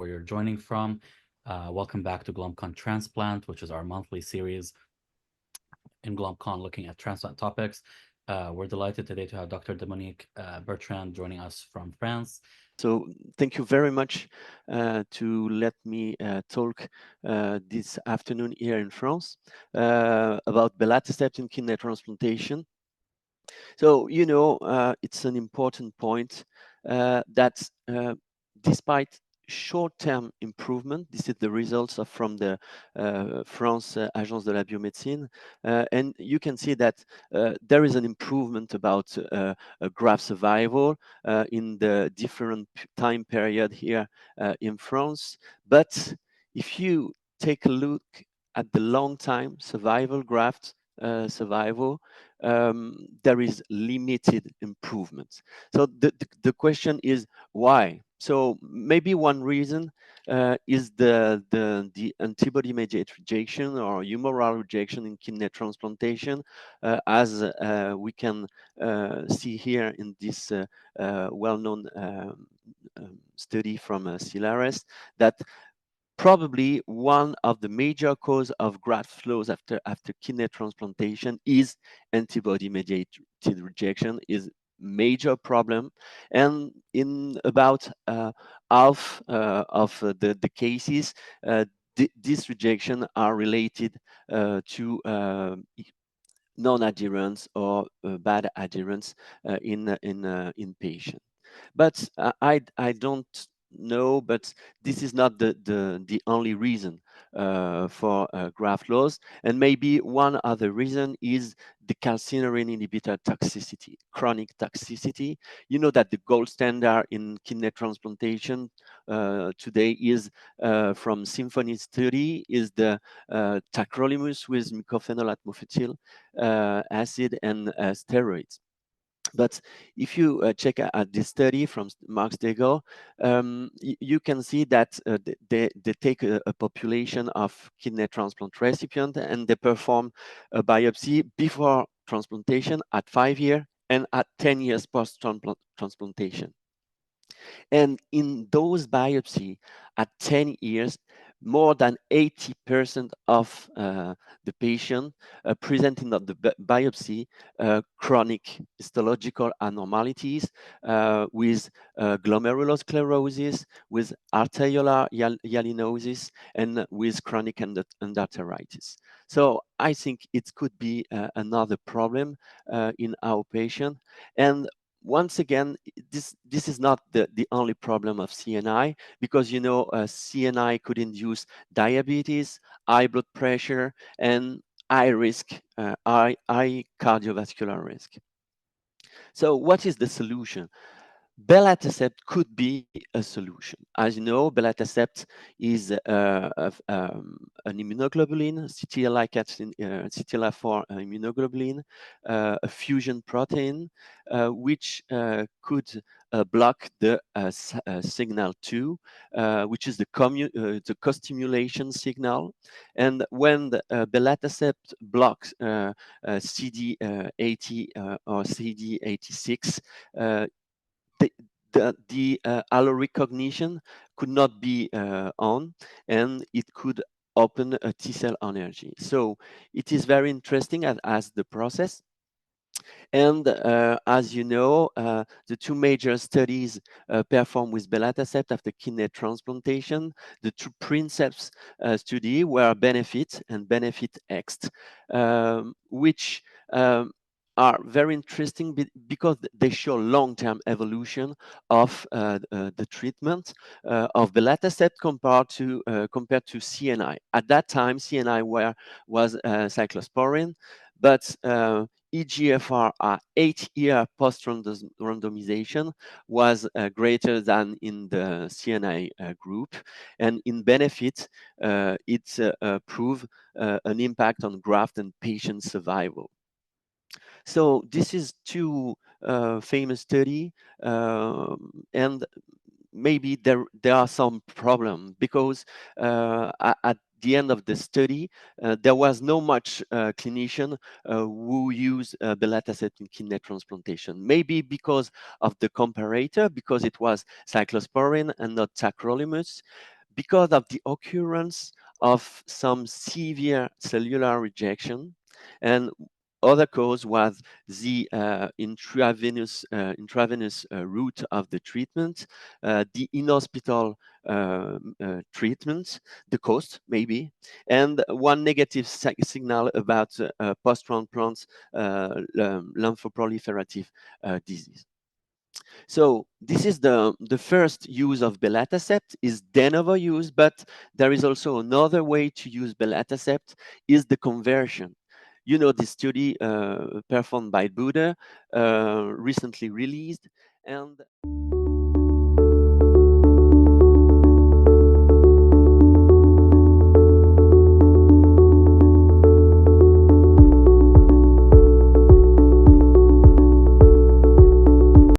where you're joining from. Welcome back to GlomCon Transplant, which is our monthly series in GlomCon looking at transplant topics. We're delighted today to have Dr. Dominique Bertrand joining us from France. So thank you very much to let me talk this afternoon here in France about Belatacept in kidney transplantation. So, it's an important point that despite short-term improvement, this is the results of from the France Agence de la Biomédecine, and you can see that there is an improvement about graft survival in the different time period here in France. But if you take a look at the long time survival graft survival, there is limited improvement. So the question is why? So maybe one reason is the antibody mediated rejection or humoral rejection in kidney transplantation, as we can see here in this well-known study from CILARES, that probably one of the major cause of graft flows after kidney transplantation is antibody mediated rejection is major problem, and in about half of the cases these rejection are related to non-adherence or bad adherence in patient. But I don't know, but this is not the only reason for graft loss. And maybe one other reason is the calcineurin inhibitor toxicity, chronic toxicity. You know that the gold standard in kidney transplantation today is from Symphony study is the tacrolimus with mycophenolate mofetil acid and steroids. But if you check at this study from Mark Stegel, you can see that they take a population of kidney transplant recipient and they perform a biopsy before transplantation at 5 years and at 10 years post transplantation. And in those biopsy at 10 years, more than 80% of the patient presenting of the biopsy chronic histological abnormalities with glomerular sclerosis, with arteriolar hyalinosis, and with chronic endarteritis. So I think it could be another problem in our patient. And once again, this is not the only problem of CNI, because CNI could induce diabetes, high blood pressure, and high risk, high cardiovascular risk. So what is the solution? Belatacept could be a solution. As you know, Belatacept is an immunoglobulin, CTLA4 immunoglobulin, a fusion protein, which could block the signal 2, which is the co-stimulation signal. And when the Belatacept blocks CD80 or CD86, the allorecognition could not be on, and it could open a T cell energy. So it is very interesting as the process. And as you know, the two major studies performed with Belatacept after kidney transplantation, the two Princeps study were Benefit and Benefit X, which are very interesting because they show long-term evolution of the treatment of Belatacept compared to CNI. At that time, CNI was cyclosporin, but EGFR at 8-year post-randomization was greater than in the CNI group. And in Benefit, it proved an impact on graft and patient survival. So this is two famous study, and maybe there are some problem because at the end of the study, there was no much clinician who use Belatacept in kidney transplantation. Maybe because of the comparator, because it was cyclosporin and not tacrolimus, because of the occurrence of some severe cellular rejection, and other cause was the intravenous route of the treatment, the in-hospital treatment, the cost maybe, and one negative signal about post-transplant lymphoproliferative disease. So this is the first use of Belatacept is de novo use, but there is also another way to use Belatacept is the conversion. You know, the study performed by Buddha, recently released, and